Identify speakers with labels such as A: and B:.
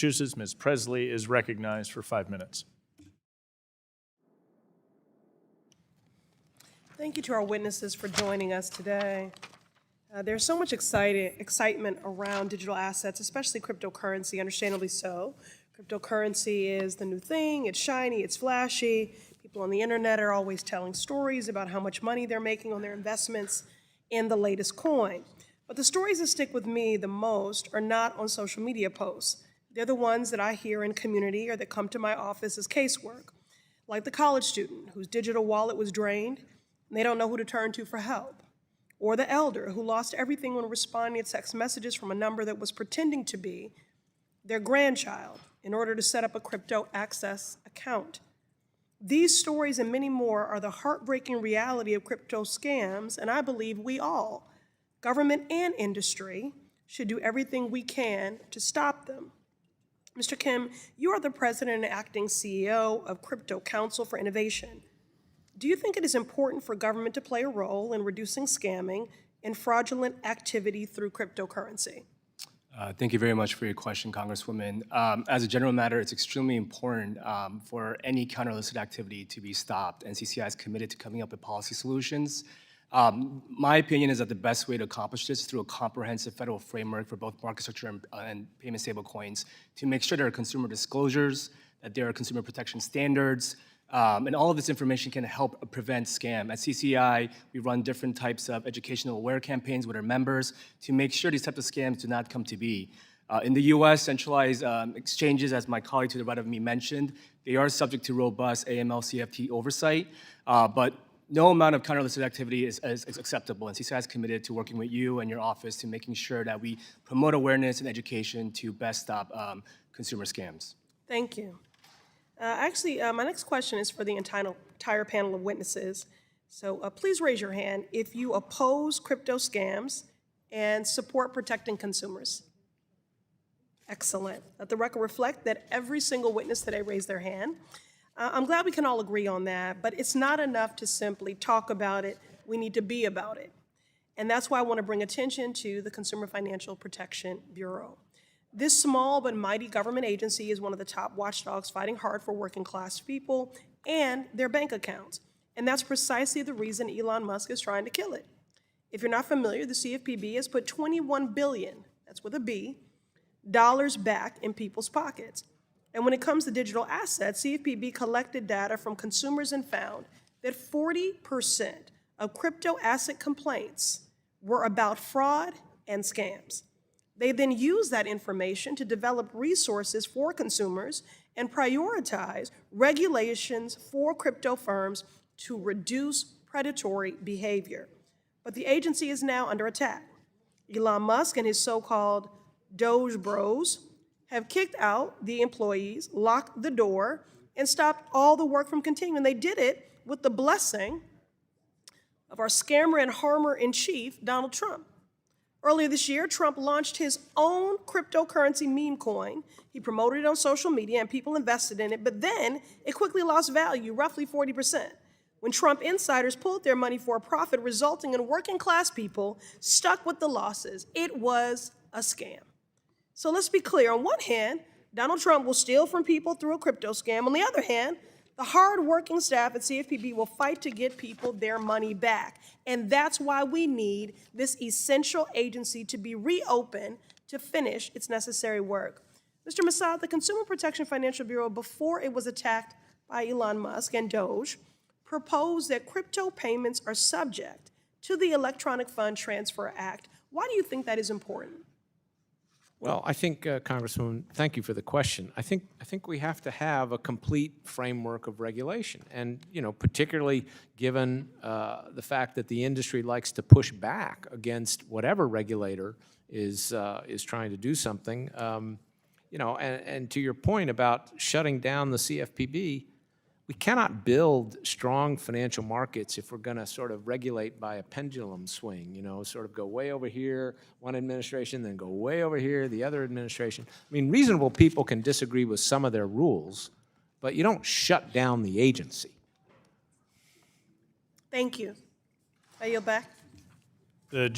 A: Massachusetts. Ms. Pressley is recognized for 5 minutes.
B: Thank you to our witnesses for joining us today. There's so much excitement around digital assets, especially cryptocurrency, understandably so. Cryptocurrency is the new thing, it's shiny, it's flashy. People on the internet are always telling stories about how much money they're making on their investments in the latest coin. But the stories that stick with me the most are not on social media posts. They're the ones that I hear in community or that come to my office as casework, like the college student whose digital wallet was drained and they don't know who to turn to for help, or the elder who lost everything when responding to text messages from a number that was pretending to be their grandchild in order to set up a crypto access account. These stories and many more are the heartbreaking reality of crypto scams, and I believe we all, government and industry, should do everything we can to stop them. Mr. Kim, you are the president and acting CEO of Crypto Council for Innovation. Do you think it is important for government to play a role in reducing scamming and fraudulent activity through cryptocurrency?
C: Thank you very much for your question, Congresswoman. As a general matter, it's extremely important for any counter-illicit activity to be stopped, and CCI is committed to coming up with policy solutions. My opinion is that the best way to accomplish this is through a comprehensive federal framework for both market structure and payment stablecoins to make sure there are consumer disclosures, that there are consumer protection standards, and all of this information can help prevent scam. At CCI, we run different types of educational aware campaigns with our members to make sure these types of scams do not come to be. In the US, centralized exchanges, as my colleague to the right of me mentioned, they are subject to robust AML-CFT oversight, but no amount of counter-illicit activity is acceptable, and CCI is committed to working with you and your office to making sure that we promote awareness and education to best stop consumer scams.
B: Thank you. My next question is for the entire panel of witnesses. So please raise your hand if you oppose crypto scams and support protecting consumers. Excellent. Let the record reflect that every single witness today raised their hand. I'm glad we can all agree on that, but it's not enough to simply talk about it. We need to be about it. And that's why I want to bring attention to the Consumer Financial Protection Bureau. This small but mighty government agency is one of the top watchdogs fighting hard for working class people and their bank accounts. And that's precisely the reason Elon Musk is trying to kill it. If you're not familiar, the CFPB has put $21 billion, that's with a B, dollars back in people's pockets. And when it comes to digital assets, CFPB collected data from consumers and found that 40% of crypto asset complaints were about fraud and scams. They then use that information to develop resources for consumers and prioritize regulations for crypto firms to reduce predatory behavior. But the agency is now under attack. Elon Musk and his so-called DOGE bros have kicked out the employees, locked the door, and stopped all the work from continuing. They did it with the blessing of our scammer and harmer-in-chief, Donald Trump. Earlier this year, Trump launched his own cryptocurrency meme coin. He promoted it on social media and people invested in it, but then it quickly lost value, roughly 40%, when Trump insiders pulled their money for a profit, resulting in working class people stuck with the losses. It was a scam. So let's be clear. On one hand, Donald Trump will steal from people through a crypto scam. On the other hand, the hard-working staff at CFPB will fight to get people their money back. And that's why we need this essential agency to be reopened to finish its necessary work. Mr. Massad, the Consumer Protection Financial Bureau, before it was attacked by Elon Musk and DOGE, proposed that crypto payments are subject to the Electronic Fund Transfer Act. Why do you think that is important?
D: Well, I think, Congresswoman, thank you for the question. I think we have to have a complete framework of regulation, and particularly given the fact that the industry likes to push back against whatever regulator is trying to do something. And to your point about shutting down the CFPB, we cannot build strong financial markets if we're going to sort of regulate by a pendulum swing, sort of go way over here, one administration, then go way over here, the other administration. I mean, reasonable people can disagree with some of their rules, but you don't shut down the agency.
B: Thank you. I yield back.
A: The